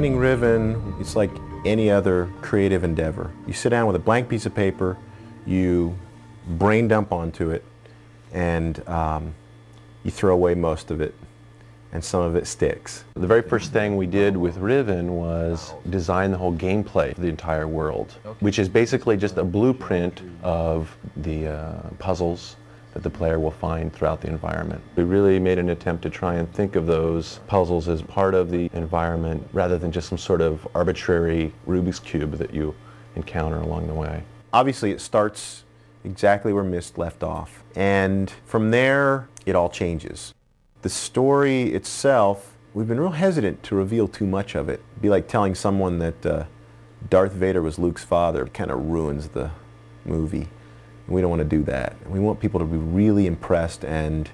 Designing Riven, it's like any other creative endeavor. You sit down with a blank piece of paper, you brain dump onto it, and you throw away most of it, and some of it sticks. The very first thing we did with Riven was design the whole gameplay for the entire world, which is basically just a blueprint of the puzzles that the player will find throughout the environment. We really made an attempt to try and think of those puzzles as part of the environment rather than just some sort of arbitrary Rubik's Cube that you encounter along the way. Obviously it starts exactly where Mist left off, and from there it all changes. The story itself, we've been real hesitant to reveal too much of it. It'd be like telling someone that Darth Vader was Luke's father. It kind of ruins the movie. And we don't want to do that. We want people to be really impressed and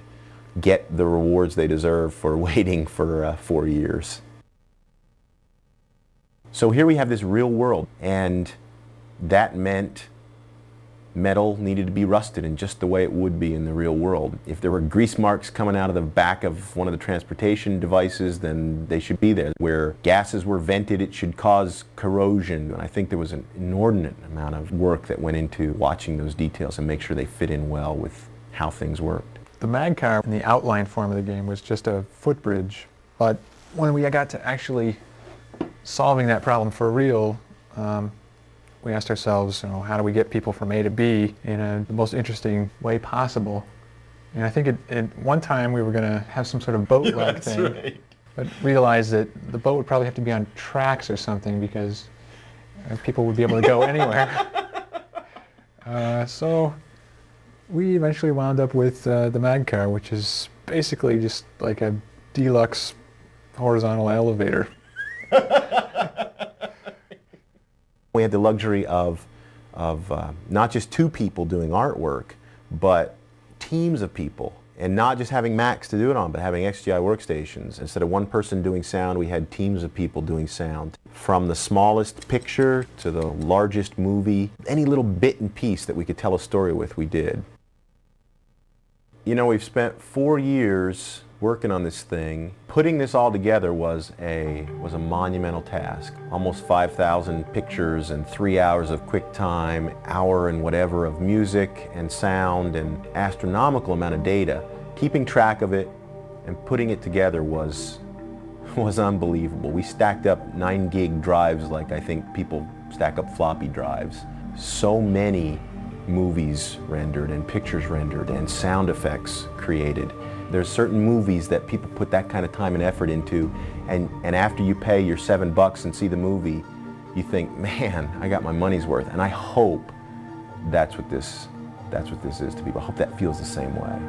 get the rewards they deserve for waiting for 4 years. So here we have this real world, and that meant metal needed to be rusted in just the way it would be in the real world. If there were grease marks coming out of the back of one of the transportation devices, then they should be there. Where gases were vented, it should cause corrosion. And I think there was an inordinate amount of work that went into watching those details and make sure they fit in well with how things worked. The mag car in the outline form of the game was just a footbridge, but when we got to actually solving that problem for real, we asked ourselves, how do we get people from A to B in the most interesting way possible? And I think at one time we were going to have some sort of boat-like thing, right, but realized that the boat would probably have to be on tracks or something because people would be able to go anywhere. So we eventually wound up with the mag car, which is basically just like a deluxe horizontal elevator. We had the luxury of not just 2 people doing artwork, but teams of people. And not just having Macs to do it on, but having XGI workstations. Instead of one person doing sound, we had teams of people doing sound. From the smallest picture to the largest movie, any little bit and piece that we could tell a story with, we did. We've spent 4 years working on this thing. Putting this all together was a monumental task. Almost 5,000 pictures and 3 hours of QuickTime, hour and whatever of music and sound, and astronomical amount of data. Keeping track of it and putting it together was unbelievable. We stacked up 9 gig drives like I think people stack up floppy drives. So many movies rendered and pictures rendered and sound effects created. There's certain movies that people put that kind of time and effort into, and after you pay your $7 and see the movie, you think, man, I got my money's worth. And I hope that's what this is to people. I hope that feels the same way.